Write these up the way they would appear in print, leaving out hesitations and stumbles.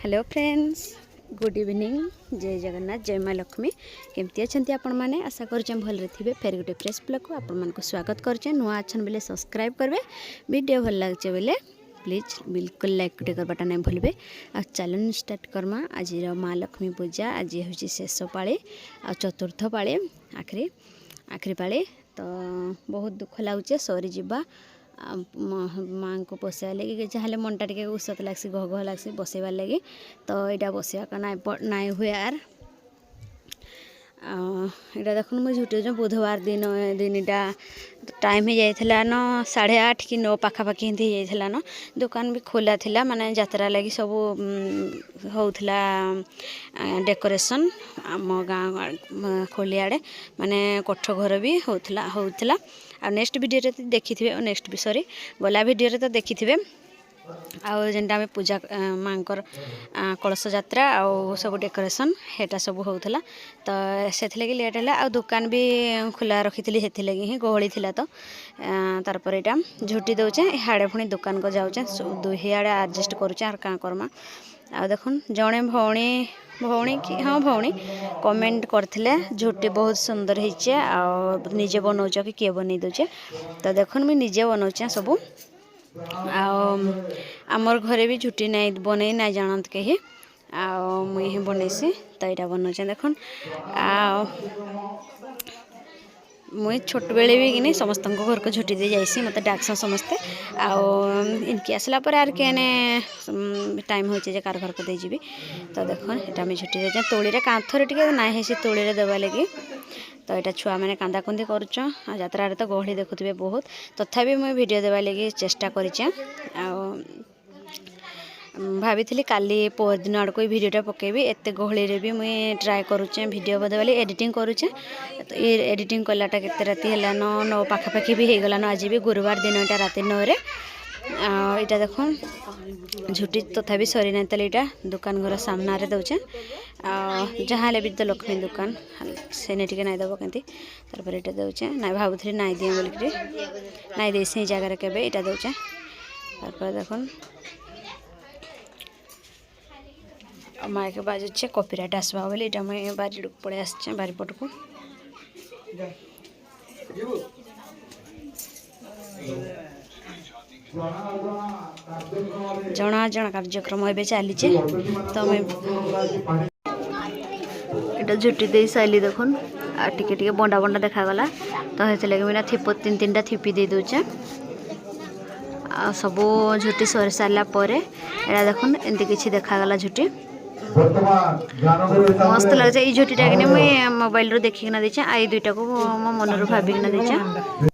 Hello friends, good evening. जय जगन्नाथ, जय माँ लक्ष्मी। केमती अच्छा आपण मैंने आशा करें भलरे थे। फेर गोटे फ्रेश ब्लॉग को आपण को स्वागत करें। नुआ अच्छन बेले सब्सक्राइब करेंगे। वीडियो भल लगे बेले प्लीज बिल्कुल लाइक गोटे करवाटा नहीं भूलें। आ चैलेंज स्टार्ट करमा। आज माँ लक्ष्मी पूजा आज हूँ शेष पाड़ी आ चतुर्थ पाड़ी आखिरी पाड़ी। तो बहुत दुख लगुचे सरी जावा माँ को बसैवार लगे जहाँ मनटा टे उसत लग्सी घ घ लग्सी बसैबार लगे। तो यहाँ बसवा नाई हुए यार। यहाँ देखो मुझे झुटे बुधवार दिनटा टाइम हो जाता न 8:30 कि 9 पाखापाखि हिंदी जाता न। दुकान भी खोला थिला माने यात्रा लगी सब होउथला डेकोरेशन आम गाँ खोली आड़े माने कोठ घर भी होउथला। आ नेक्स्ट वीडियो रे देखि थे नेक्स्ट भी सॉरी गला वीडियो रे तो देखि थे आउ जेनटा आम पूजा माँकर कलश यात्रा आउ सब डेकोरेशन हेटा सब होउथला। तो से लेट है आ दुकान भी खोला रखी थी ही गहली थी। तो तार पर यहाँ झुटी दौचे हाड़े पुणी दुकान को जाऊे दुही आड़े आडजस्ट करुचे आर क्या करमा। आ देखुन जड़े भौणी कि हाँ भौणी कमेंट करथिले झुटी बहुत सुंदर होइचे आ निजे बनाऊच कि किए बन दौचे। तो देखुन मुझे निजे बनाऊे सबू आमर घरे भी झुटी नहीं बन ना जानत कहीं मुई बनैसी। तो यहाँ बनाऊे देखुन मुई छोट बेले भी कि समस्त घर को झुटी दे जाइसी मत डाक्स समस्ते इनकी आसला पर आर के टाइम हो कार घर को देजी। तो देख यहाँ मुझे झुटी दे तोड़ी कांथरे टे ना है तोड़ी देवा लगी। तो यहाँ छुआ मैंने कांदा कुंदी करुच यात्रा तो गहली देखुवे बहुत तथापि मुझे वीडियो देवा लगी चेष्टा करें। भाभी काली पर दिन आड़ को वीडियोटा पकेबी एत गहली रे भी मुई ट्राए करुचे वीडियो बदे एडिटिंग करुचे। तो ये एडिटिंग कलाटा केते राति है 9 पाखापाखि भी हो गलान। आज भी गुरुवार दिन यहाँ राति 9 रे यहाँ देख झुटी तथापि सरी ना यहाँ दुकान घर सामने दौचे जहाँ भी तो लक्ष्मी दुकान सेने टे नाई दब के तार यहाँ दौचे ना भावुली नाई दिए बोलिक नाई दे से जगार के यहाँ दौचे। तार देख माइक बाजुचे कॉपीराइट आसवा बोली यहाँ मुझे बारी पड़े आसचे बारीपट को जना जना कार्यक्रम ए चली। तो यहाँ झुटी दे सारी देखुन टे बंडा बंडा देखागला। तो ये लगे मुझे थीप 3-3टा थीपी दे दूचे सब झुटी सरी सारापर यहाँ देखुन एमती किसी देखागला झुटी मस्त लगे। ये झुटीटा कि मुझे मोबाइल रू देखिकिना देचे आई दुईटा को मो मन रू भाविकिना देचे।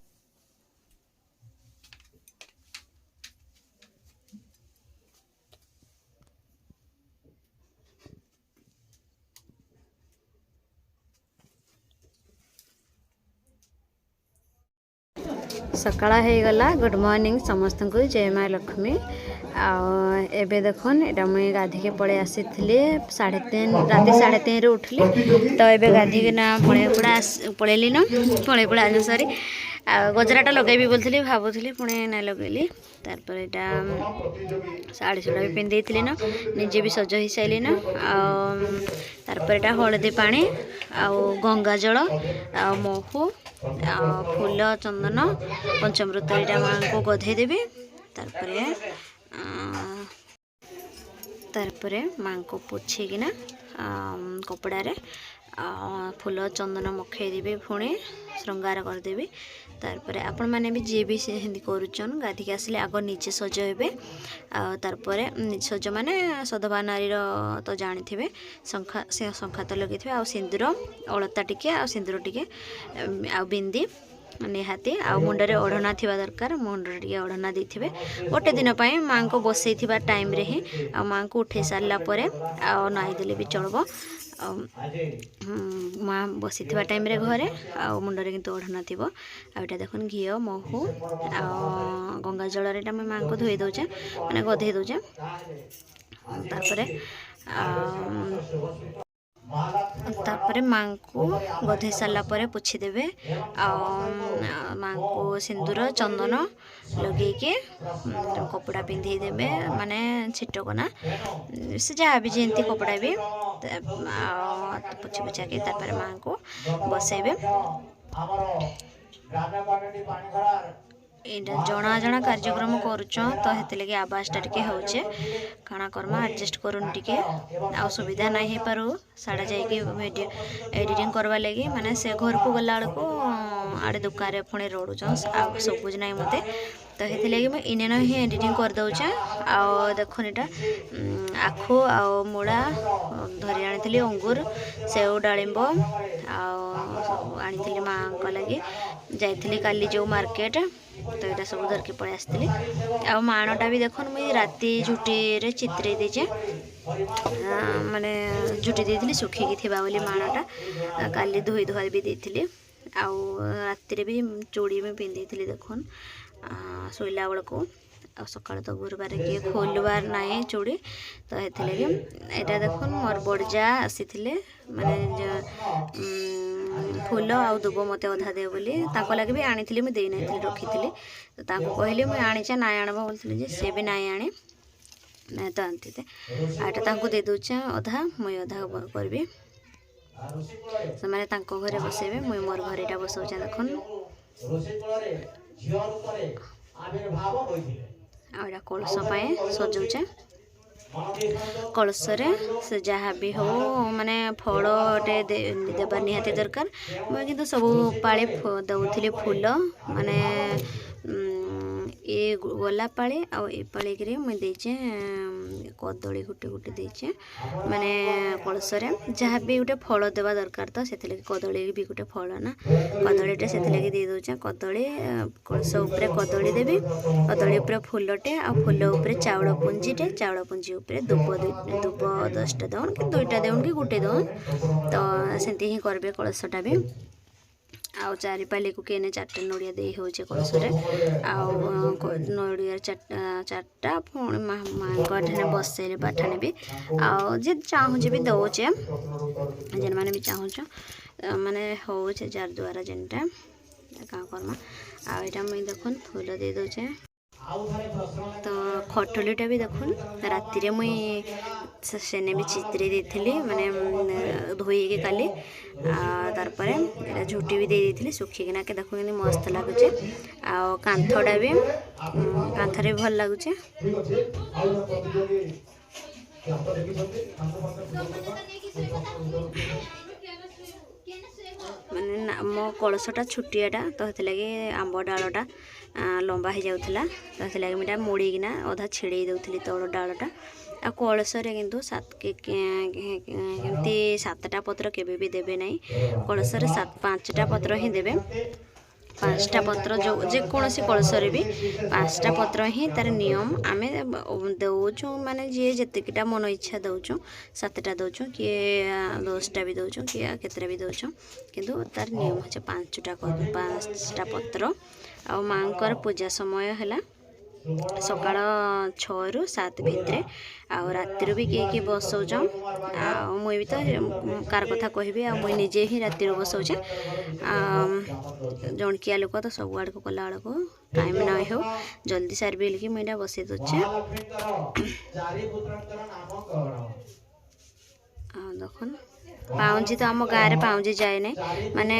सकाळ होगला गुड मॉर्निंग समस्त को जय माँ लक्ष्मी। एबे देखुन एटा मुई गाधी के पड़े आसी 3:30 राति 3:30 उठली। तो एबे गाधी के ना पड़ेली न पड़ा आज सरी गजराटा लगेबी बोलती भावुली पुणे ना लगेली। तारपर यहाँ साड़ी सुड़ा भी पिंधे थी न निजे भी सज हो सारे न तारपर यहाँ हलदी पानी गंगा जल महू फूल चंदन पंचामृत यहाँ माँ को गधे देवी। तारपर माँ को पोछेकिना कपड़ा रे फूल चंदन मखई देवी पुणी श्रृंगार करदेवी। तारपर आपण मैंने भी जी भी हिंदी करुचन गाधी के आसले आग निजे सज हे तारपर सज माने सधवा नारी तो जानी थे शंखा तो लगे आ सिंदूर अलता टिके आ सिंदूर टिके आ बिंदी निहाती आ मुंडे ओढ़ना थी दरकार मुंडे टे ओढ़ना देते गोटे दिन माँ को बसई टाइम रे ही आ माँ को उठे सारापर आ नाई देले भी चलो माँ बसी टाइम रे घरे आ मुंडे किंतु ओढ़ना थी। आटा देख घी महू आ गंगा जल माँ को धोई दौचे मैंने गधे दौचे। तारपर तापर माँ को गधे सारा पर पोछीदेवे माँ को सिंदूर चंदन लगे कपड़ा पिंधे देवे माने छिटकना से जहाँ भी जमी कपड़ा भी पोछी पोछा के तापर माँ को बसैबे एटा जना जना कार्यक्रम करुच तो हेत लगे आवाजटा टिके होचे काଣା करमा एडजस्ट करूँ टिके आ सुविधा नहीं हो पारू साढ़े जाइए वीडियो एडिटिंग करवा लगी माने से घर को गला बेलू आड़े दुकान पुणी रोड़ुच आ सबुज ना मत तो ये लगे मुझे इने ही एडिटिंग करदे आ देखो इटा आखु आ मूला धरी आनी अंगूर सेव डालिंब आनी माँ लगी जाइली काली जो मार्केट तो यहाँ सब धरके पलि आसती आ माणटा भी देख मुझे राति झुटी चित्रे देचे माने झुटी देती सुखिकी थिबा बोली माणटा काली धोई धुआ भी देती आउ राति भी चूड़ी भी पिंधि देखुन शोला बेल को सकाल तो गुरुवार किए खोलवार ना चूड़ी तो ये यहाँ देख मोर बड़जा आसी माने फूल आ दुब मत अधा दे बोली लगे भी आनी मुझे देना रखी तो कहली मुझे आनीचे ना आण बोलती सी भी ना आने ना तो आनती आटा दे दूचे अधा मुई अधा करी से मैंने घरे बसैबे मुई मोर घर यहाँ बसौचे देखन आटा कलश सजाऊचे कलश से जहाँ भी हो माने फलटे देवा निहाती दरकार मुझे किंतु सब पाली दौली फूल माने ये गला पाली आ पाली मुझे देचे कदली गुटे गुटे देचे माने कलश जहाँ भी गोटे फल देवा दरकार तो से कदली भी गोटे फल ना कदलीटे से दे दूचे कदली कलश उपरे कदली देवी कदली उपरे फूलटे आ फूल उपरे चाउल पुंजीटे चाउल पुंजी उपरे दुब 10टा दौन कि 2टा दौन कि गोटे दौन तो सेमती ही करबे कलशटा भी आउ चारिपाली को केने 4टा नड़िया दे हो कलश नड़िया 4टा पुणी माँ बसैले बाठाने भी आउ जे चाहूँ भी दौचे जेन मैंने भी चाहूँ माने हो जार द्वारा जेनटा क्या करमा आ यहाँ मुझे देखुन फूल दे दूचे तो खटोलीटा भी देखुन राति मुई सेने भी चित्रे देती माने धोई काली तार झुटी भी दे देती सुखिकिना के देखो मस्त लगुचे आ कांथटा भी कांथरे भी भल लगुचे माने मो कलशटा छुटियाटा तो ये लगे आंब डालटा लंबा हो जाऊला तो ये लगे मुझे मुड़ीना अधा छिड़े दूसरी तौल डालटा आ कलश किंतु एमती 7टा पत्र केबे भी देबे नहीं कलश 5टा पत्र ही देबे 5टा पत्र जो जेकोसी कलश भी 5टा पत्र ही तार नियम आम दौचु माने जी जितकीटा मन इच्छा दौचु 7टा दौचु किए 10टा भी दौचु किए केतरा भी दौचु किंतु तार नियम है 5टा पत्र आ माँ पूजा समय है सकाळ 6 ରୁ 7 भितर आउ रातिर भी किए बसौच मुई भी तो कार कथा कहबी आ मुई निजे ही रातिर बसौचे जणकिया लोक तो सब आड़ को कला को टाइम ना हो जल्दी सार बिल की मुझे बसई दूचे देखन पाउंजी तो आम गाँव में पाउंजी जाए ना माने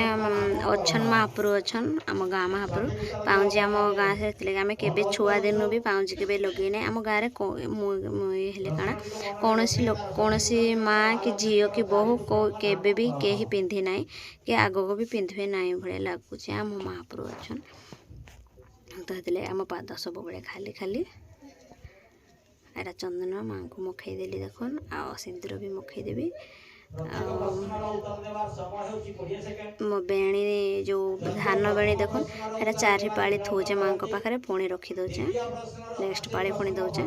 अच्छन महापुरु अच्छन आम गाँ महापुरु पाउंजी आम गाँ से आम के छुआ दिन भी पाउंजी के लगे ना आम गाँव में काना कौन सी माँ कि झील कि बहु केबे भी कहीं पिंधि ना कि आग को भी पिंधे ना भाई लगुच आम महापुरु अच्छन तो ये आम पाद सब बड़े खाली खाली एटा चंदन माँ को मुखईदेली देखन आ सिंदूर भी मुखईदेवी मो बेणी जो धान बेणी देखुन एटा 4 पाली थोचे माँ पाखे पुणी रखी दौचे नेक्स्ट पाली पुणी दौचे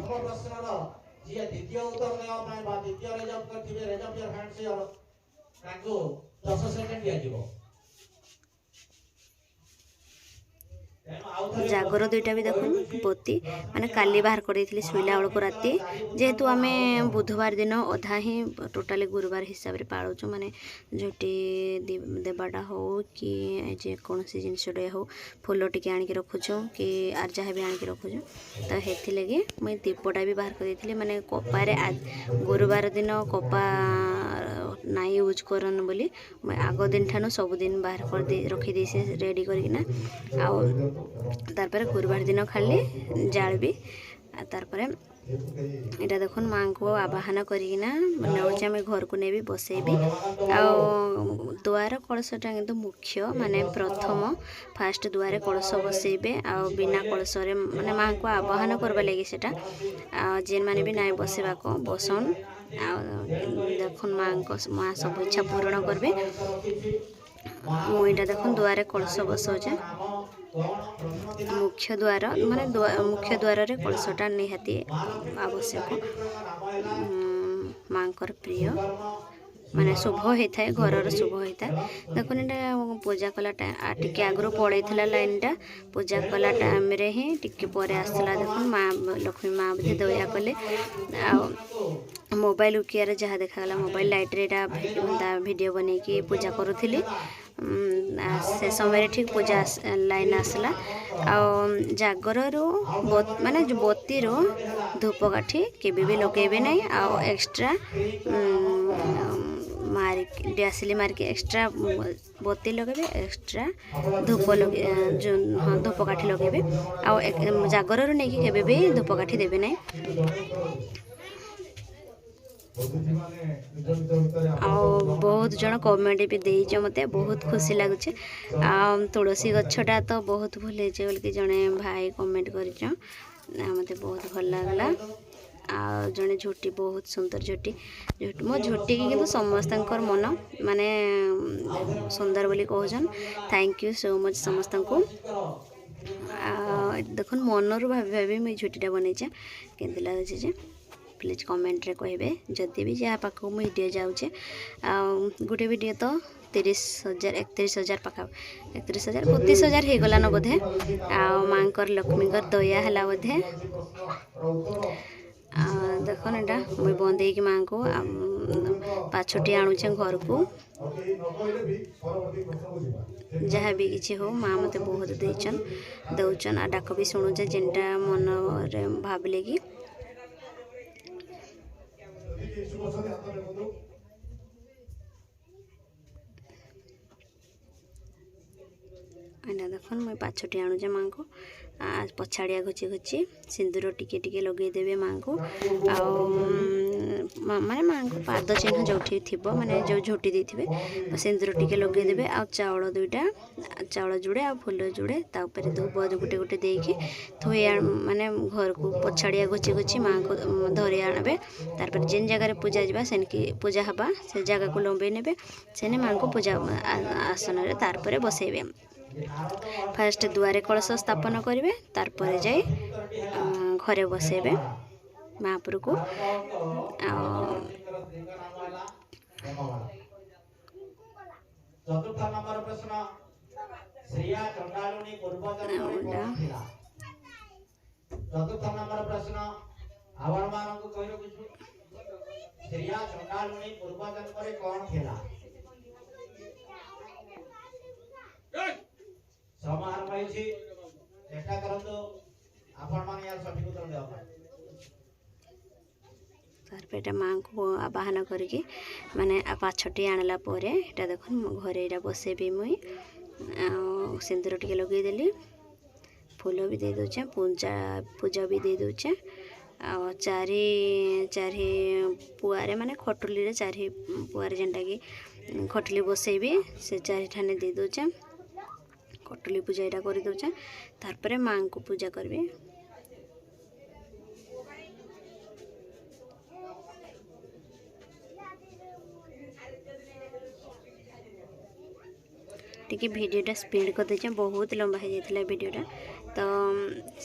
ଜାଗର ଦୁଇଟା ବି ଦେଖୁନ୍ ବତୀ ମାନେ କାଲି ବାହାର କରିଦେଇଥିଲି ଶୋଇଲା ବେଳକୁ ରାତି, ଯେହେତୁ ଆମେ ବୁଧବାର ଦିନ ଅଧା ହିଁ ଟୋଟାଲି ଗୁରୁବାର ହିସାବରେ ପାଳୁଛୁ, ମାନେ ଝୋଟି ଦେବାଟା ହଉ କି ଯେକୌଣସି ଜିନିଷଟେ ହଉ, ଫୁଲ ଟିକେ ଆଣିକି ରଖୁଛୁ କି ଆର୍ ଯାହା ବି ଆଣିକି ରଖୁଛୁ। ତ ସେଥିଲାଗି ମୁଇଁ ଦୀପଟା ବି ବାହାର କରିଦେଇଥିଲି, ମାନେ କପାରେ ଗୁରୁବାର ଦିନ କପା ନାଇଁ ୟୁଜ୍ କରନ୍ ବୋଲି ମୁଇଁ ଆଗ ଦିନ ଠାନୁ ସବୁଦିନ ବାହାର କରି ରଖିଦେଇଛି ରେଡ଼ି କରିକିନା। ଆଉ ତାପରେ ଗୁରୁବାର ଦିନ ଖାଲି ଜାଳିବି। ତାପରେ ଏଇଟା ଦେଖୁନ୍ ମାଆଙ୍କୁ ଆବାହନ କରିକିନା ନେଉଛି ଆମେ ଘରକୁ ନେବି ବସେଇବି। ଆଉ ଦୁଆର କଳସଟା କିନ୍ତୁ ମୁଖ୍ୟ, ମାନେ ପ୍ରଥମ ଫାଷ୍ଟ ଦୁଆରେ କଳସ ବସେଇବେ। ଆଉ ବିନା କଳସରେ ମାନେ ମାଆଙ୍କୁ ଆବାହନ କରିବା ଲାଗି ସେଟା, ଆଉ ଯେନ୍ମାନେ ବି ନାଇଁ ବସେଇବାକୁ ବସନ୍। ଆଉ ଦେଖୁନ୍ ମା ସବୁ ଇଚ୍ଛା ପୂରଣ କରିବେ। ମୁଁ ଏଇଟା ଦେଖୁନ୍ ଦୁଆରେ କଳସ ବସଉଛେ। ମୁଖ୍ୟ ଦ୍ୱାର ମାନେ ମୁଖ୍ୟ ଦ୍ୱାରରେ କଳସଟା ନିହାତି ଆବଶ୍ୟକ। ମାଙ୍କର ପ୍ରିୟ ମାନେ ଶୁଭ ହେଇଥାଏ, ଘରର ଶୁଭ ହେଇଥାଏ। ଦେଖୁନ୍ ଏଇଟା ପୂଜା କଲା ଟିକେ ଆଗରୁ ପଳେଇଥିଲା ଲାଇନ୍ଟା, ପୂଜା କଲା ଟାଇମ୍ରେ ହିଁ ଟିକେ ପରେ ଆସିଥିଲା। ଦେଖୁନ୍ ମା ଲକ୍ଷ୍ମୀ ମା ବୋଧେ ଦୟା କଲେ। ଆଉ ମୋବାଇଲ୍ ଉକିଆରେ ଯାହା ଦେଖାଗଲା, ମୋବାଇଲ୍ ଲାଇଟ୍ରେ ଏଇଟା ଭିଡ଼ିଓ ବନେଇକି ପୂଜା କରୁଥିଲି। ସେ ସମୟରେ ଠିକ୍ ପୂଜା ଲାଇନ୍ ଆସିଲା। ଆଉ ଜାଗରରୁ ମାନେ ବତୀରୁ ଧୂପକାଠି କେବେ ବି ଲଗେଇବେ ନାହିଁ। ଆଉ ଏକ୍ସଟ୍ରା ଡିଆସିଲି ମାରିକି ଏକ୍ସଟ୍ରା ବତୀ ଲଗେଇବେ, ଏକ୍ସଟ୍ରା ଧୂପକାଠି ଲଗେଇବେ। ଆଉ ଜାଗରରୁ ନେଇକି କେବେ ବି ଧୂପକାଠି ଦେବେ ନାହିଁ। ଆଉ ବହୁତ ଜଣ କମେଣ୍ଟ ବି ଦେଇଛ, ମୋତେ ବହୁତ ଖୁସି ଲାଗୁଛି। ଆଉ ତୁଳସୀ ଗଛଟା ତ ବହୁତ ଭଲ ହେଇଛି ବୋଲିକି ଜଣେ ଭାଇ କମେଣ୍ଟ କରିଛ, ମୋତେ ବହୁତ ଭଲ ଲାଗିଲା। ଆଉ ଜଣେ ଝୋଟି, ବହୁତ ସୁନ୍ଦର ଝୋଟି। ମୋ ଝୋଟିକି କିନ୍ତୁ ସମସ୍ତଙ୍କର ମନ ମାନେ ସୁନ୍ଦର ବୋଲି କହୁଛନ୍। ଥ୍ୟାଙ୍କ ୟୁ ସୋ ମଚ୍ ସମସ୍ତଙ୍କୁ। ଦେଖୁନ୍ ମନରୁ ଭାବି ଭାବି ମୁଁ ଝୋଟିଟା ବନେଇଛେ, କେମିତି ଲାଗୁଛି ଯେ ପ୍ଲିଜ୍ କମେଣ୍ଟରେ କହିବେ। ଯଦି ବି ଯାହା ପାଖକୁ ମୁଁ ଭିଡ଼ିଓ ଯାଉଛେ, ଆଉ ଗୋଟେ ଭିଡ଼ିଓ ତ 30,000 31,000 ପାଖାପାଖି 31,000 32,000 ହେଇଗଲାନ ବୋଧେ। ଆଉ ମାଙ୍କର ଲକ୍ଷ୍ମୀଙ୍କର ଦୟା ହେଲା ବୋଧେ। ଦେଖୁନ୍ ଏଇଟା ମୁଇଁ ବନ୍ଦେଇକି ମାଙ୍କୁ ପାଛୋଟି ଆଣୁଛେ ଘରକୁ। ଯାହା ବି କିଛି ହଉ ମା ମୋତେ ବହୁତ ଦଉଛନ୍। ଆଉ ଡାକ ବି ଶୁଣୁଛେ, ଯେନ୍ଟା ମନରେ ଭାବିଲେ କି ଏଇଟା ଦେଖୁନ୍ ମୁଇଁ ପାଛୋଟି ଆଣୁଛେ ମାଙ୍କୁ। ପଛାଡ଼ିଆ ଘୁଚି ଘୁଚି ସିନ୍ଦୁର ଟିକେ ଟିକେ ଲଗେଇଦେବେ ମାଙ୍କୁ। ଆଉ ମାନେ ମାଙ୍କ ପାଦ ଚିହ୍ନ ଯେଉଁଠି ଥିବ, ମାନେ ଯେଉଁ ଝୋଟି ଦେଇଥିବେ, ସିନ୍ଦୁର ଟିକେ ଲଗେଇଦେବେ। ଆଉ ଚାଉଳ ଯୋଡ଼େ ଆଉ ଫୁଲ ଯୋଡ଼େ, ତା ଉପରେ ଧୂପ ଗୋଟେ ଗୋଟେ ଦେଇକି ମାନେ ଘରକୁ ପଛାଡ଼ିଆ ଘୁଚି ଘୁଚି ମାଙ୍କୁ ଧରି ଆଣବେ। ତାପରେ ଯେନ୍ ଜାଗାରେ ପୂଜା ଯିବା ସେନିକି ପୂଜା ହେବା, ସେ ଜାଗାକୁ ଲମ୍ବେଇ ନେବେ। ସେନେ ମାଙ୍କୁ ପୂଜା ଆସନରେ ତାପରେ ବସେଇବେ। ଫାଷ୍ଟ ଦୁଆରେ କଳସ ସ୍ଥାପନ କରିବେ, ତାପରେ ଯାଇ ଘରେ ବସେଇବେ ମହାପୁରୁକୁ। ତାପରେ ଏଇଟା ମାଙ୍କୁ ଆବାହନ କରିକି ମାନେ ପାଛୋଟି ଆଣିଲା ପରେ ଏଇଟା ଦେଖୁନ୍ ଘରେ ଏଇଟା ବସେଇବି ମୁଇଁ। ଆଉ ସିନ୍ଦୁର ଟିକେ ଲଗେଇଦେଲି, ଫୁଲ ବି ଦେଇ ଦେଉଛେ, ପୂଜା ବି ଦେଇ ଦେଉଛେ। ଆଉ ଚାରି ପୁଆରେ ମାନେ ଖଟୁଲିରେ 4 ପୁଆରେ ଯେନ୍ଟାକି ଖଟୁଲି ବସେଇବି, ସେ 4 ଠାନେ ଦେଇ ଦେଉଛେ। ଖଟୁଲି ପୂଜା ଏଇଟା କରିଦେଉଛେ। ତାପରେ ମାଙ୍କୁ ପୂଜା କରିବି। ଟିକେ ଭିଡ଼ିଓଟା ସ୍ପିଡ଼ କରିଦେଇଛେ, ବହୁତ ଲମ୍ବା ହେଇଯାଇଥିଲା ଭିଡ଼ିଓଟା, ତ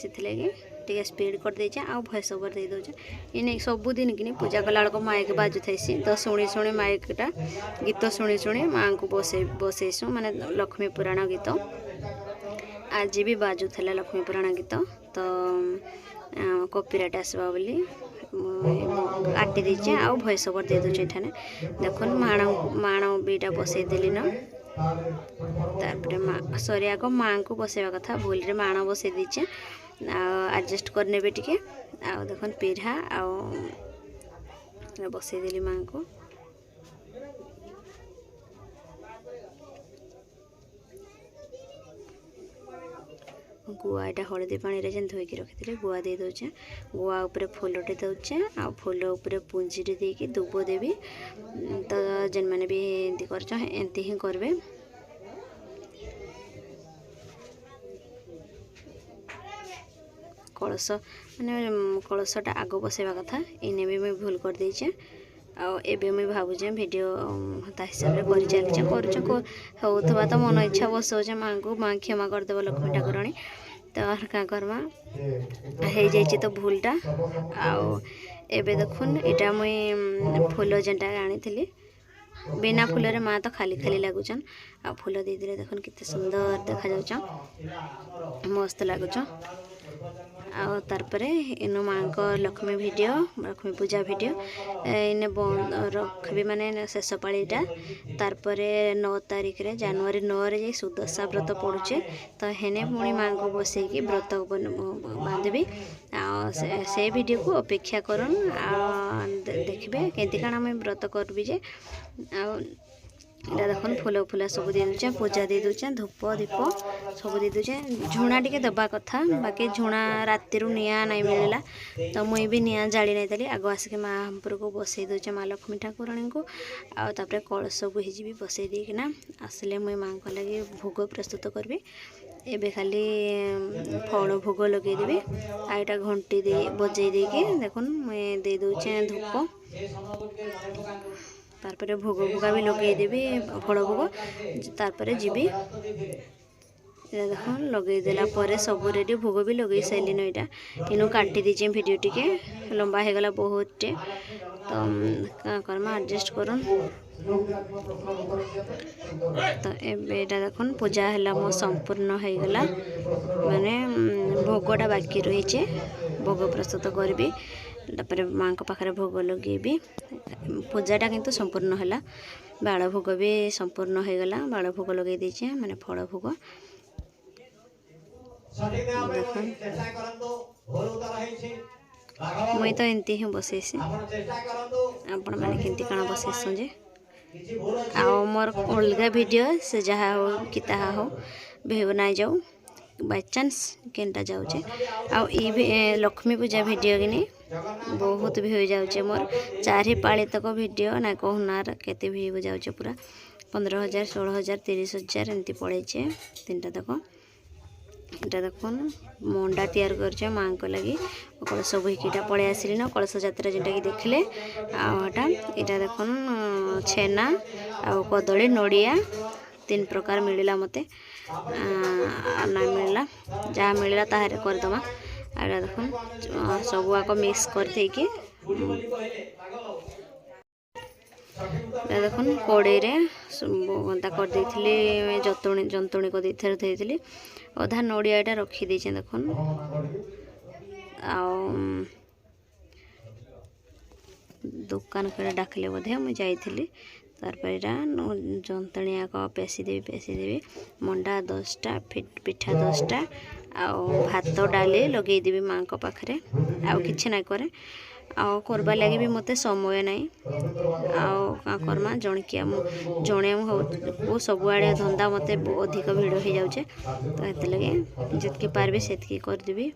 ସେଥିଲାଗି ଟିକେ ସ୍ପିଡ଼ କରିଦେଇଛେ। ଆଉ ଭଏସ୍ ଓଭର୍ ଦେଇ ଦେଉଛେ। ଇନେ ସବୁଦିନ କିନି ପୂଜା କଲା ବେଳକୁ ମାଇକ୍ ବାଜୁଥାଇସି, ତ ଶୁଣି ମାଇକ୍ଟା ଗୀତ ଶୁଣି ମାଙ୍କୁ ବସେଇସୁଁ, ମାନେ ଲକ୍ଷ୍ମୀ ପୁରାଣ ଗୀତ। आज भी बाजुला लक्ष्मी पुराण गीत तो कॉपीराइट आसवा बोली काटी देचे आ भॉइस ओवर दे दूचे एठाने देखुन माण बीटा बसई देली न तारपरे सॉरी आग माँ को बसैवा कथा भूल रे माण बसई दीचे एडजस्ट करने टिके आ देखुन पीढ़ा आ बसई देली माँ को गुआ यहाँ हलदी पानी रे धोईकी रखी गुआ दे दौचे गुआ उपरे फूलटे दौचे आ फूल उपरे पुंजीटे देकी दुब देवी तो जेन मैंने भी एमती कर ही करबे कलश माने कलशटा आग बसैवा कथा इने भी मुझे भूल कर देचे आबे मुझे भावुचे भिडियो ता हिसाब से कर होता तो मन इच्छा बसौचे माँ को माँ क्षमा करदेव लक्ष्मी ठाकुराणी तो क्या करमा हो जाइए तो भूलटा आबे देखुन यहाँ मुई फूल जेनटा आनी बिना फूल रे माँ तो खाली खाली लगुचन आ फूल दे दे देखुन कितने सुंदर देखा जाऊच मस्त लगुच तारपरे इनु माँ को लक्ष्मी वीडियो लक्ष्मी पूजा वीडियो इने रखबी माने शेष पालीटा तारपरे 9 तारिख रे जनवरी 9 रे जे सुदशा व्रत पड़ुचे तो हेने पुणी माँ को बसैकी व्रत बांधबी से वीडियो को अपेक्षा करन देखबे केंती काना मैं व्रत करबी जे देखुन फूल फूला सब दे दूचे पूजा दे दूचे धूप दीप सब दे दूचे झुणा टिके दबा कथा बाकी झुणा राति निआ नहीं मिलला तो मुई भी निआ जाली नहीं तली आग आसिक महापुर को बसई दूचे माँ लक्ष्मी ठाकुराणी को आउे कलश बुझी भी बसई देना आसले मुई माँ को लगे भोग प्रस्तुत करी एबे खाली फल भोग लगेदेवी आईटा घंटी दे बजई देके देखुन मुई दे दूचे धूप तारपरे भोग भोगा भी लगेदेवी फल भोग तारपरे जीवी देख लगेदेला सब रेडी भोग भी लगे सारे यहाँ इनू काटी दीचे वीडियो टिके लंबा हो गला बहुत टे तो क्या करमा एडजस्ट करन तो एटा देखुन पूजा है मो संपूर्ण हो गला माने भोगटा बाकी रही भोग प्रस्तुत करी तापर माँ को पाखे भोग लगेबी पूजाटा किंतु संपूर्ण है बाड़ भोग भी संपूर्ण हो गला बाड़ भोग लगे दीचे माने फल भोग मुई तो एमती ही बसैसी आपण मैंने केमती काना बसैसु जे आ मोर अलग वीडियो से जहाँ हो कि ताहा हो भेव ना जाऊ बाय चांस केनटा जाऊचे आ लक्ष्मी पूजा वीडियो कि बहुत भी हो जाऊे मोर 4 पाली तक वीडियो ना कहूनार केते भी हो जाऊे पूरा 15,000 16,000 30,000 एमती पड़े 3टा तक এটা দেখুন মন্ডা তৈরি করছে মাঁক লাগি কলস বহিকিটা পড়ে আসলি না কলস যাত্রা যেটা কি দেখলে আটা এটা দেখুন छेना आ कदली नड़िया 3 प्रकार मिलला मते ना मिलला जहाँ मिलला ताहरे करदमा आ देखुन सब आक मिक्स कर देकी देखुन कड़े गंता कर जंतुणी को देती अधा नड़ियाटा रखीदे देखुन दुकान पर डाकले बोधे मुझे जाइली तारपर जंतुणियाक पेशीदेवी मंडा 10टा पिठा 10टा भात डाली लगेदेवी माँ को पाखे आउ कि ना करे करवा लगे भी मत समय ना करमा जणकिया जड़े हो सबुआड़े धंदा मत अधिक भिड़ हो जाऊे तो ये लगे जितकी पार्बी से करदेवी।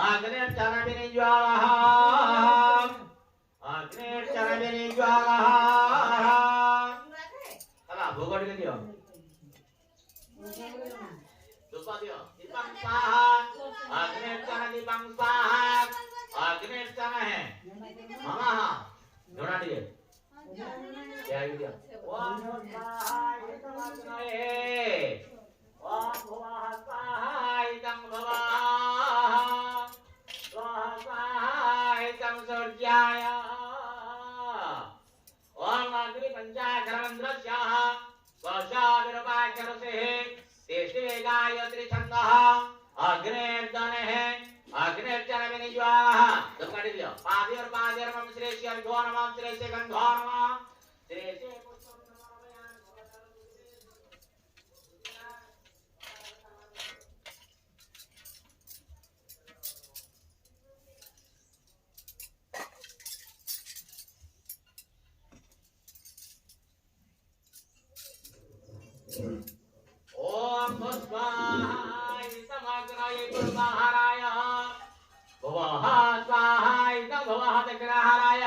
अग्निर्चरविनिज्वालः अग्निर्चरविनिज्वालः चला भोग के दियो दुपा दियो दीपं स्वाहा अग्निर्चर दीपं स्वाहा अग्निर्चर है मामा जोड़ा दिए क्या दिया ओम स्वाहा इतमग्नये ओम भुवः स्वाहा इतं भवः स्वाहा इतं सूर्याय ओम अग्नि पंचाक्षरमन्त्रस्याः स्वशाविरुपाक्षरसेः तेष्टे गायत्री छन्दः अग्निर्दनः अग्निर्चरविनिज्वालः तो कर दियो पाद्योर्मं श्रेष्य अर्घ्यो नमः श्रेष्य गन्धो नमः श्रेष्य पुष्पं ओम स्वाहाय समग्राय पूर्वाहाराय भुवः स्वाहाय भुवः दक्षिणाहाराय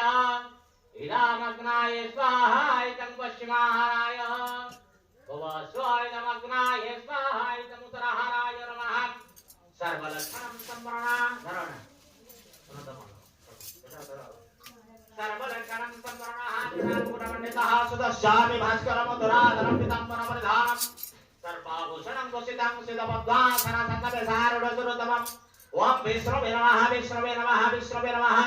इदामग्नाय स्वाहाय पश्चिमाहाराय भुवः स्वाहाय मग्नाय स्वाहाय उत्तराहाराय नमः सर्वलक्षणं संवरणा धरण सर्वलक्षणं संवरणः निराकुरमण्डितः सुदस्यामि भास्करं मधुराधरं पीताम्बरमरिधानं सर्वाभूषणं भूषितं सिद्धपद्मासनसङ्गतसारुढसुरतमम् ओम विष्णुवे नमः विष्णुवे नमः विष्णुवे नमः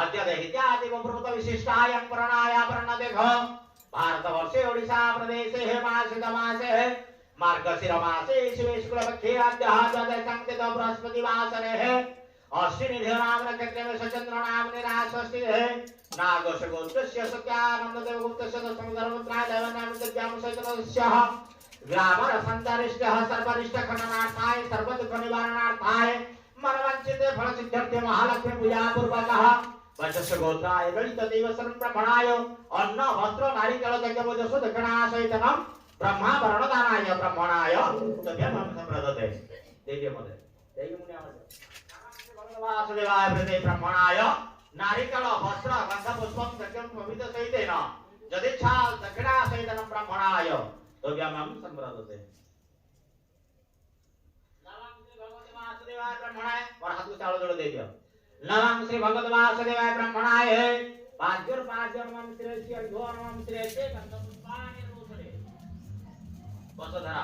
अद्य देहित्यादिवभूत विशिष्टाय पुराणाय प्रणदेघो भारतवर्षे ओडिशा प्रदेशे मासिकमासे मार्गशीर मासे शिवे शुक्लपक्षे अद्यः द्वादशसंकृत बृहस्पतिवासरे अश्विनी देवनाम नक्षत्र में सचंद्र नाम निरास्वस्ति है नागोष गोत्रस्य सत्यानंददेव गुप्तस्य दशमधर्मत्राय देवनाम दिव्याम सहितस्य ग्रामर संचारिष्टः सर्वरिष्ट खंडनार्थाय सर्वदुःख निवारणार्थाय मनवंचिते फल सिद्ध्यर्थे महालक्ष्मी पूजा पूर्वकः वचस्य गोत्राय गणित देव सर्व ब्रह्मणाय अन्न वस्त्र नारिकेल यज्ञ दक्षिणा सहितनं ब्रह्मा वरणदानाय ब्रह्मणाय तभ्यं संप्रदते देव्य मदे देव्य मुनियामदे वासुदेवाय प्रति ब्रह्मणाय नारिकेल वस्त्र गंध पुष्पं यज्ञं पवित्र सहितेन यदिच्छा दक्षिणा सहितनं ब्रह्मणाय तभ्यं संप्रदते ब्रह्मणाय और हाथ को चालो जोड़ दे दियो नमः श्री भगवत वासुदेवाय ब्रह्मणाय पाद्योर मम श्रेष्ठ अर्घ्यो नमः श्रेष्ठ कंठपुष्पाणि रोसरे वसुधरा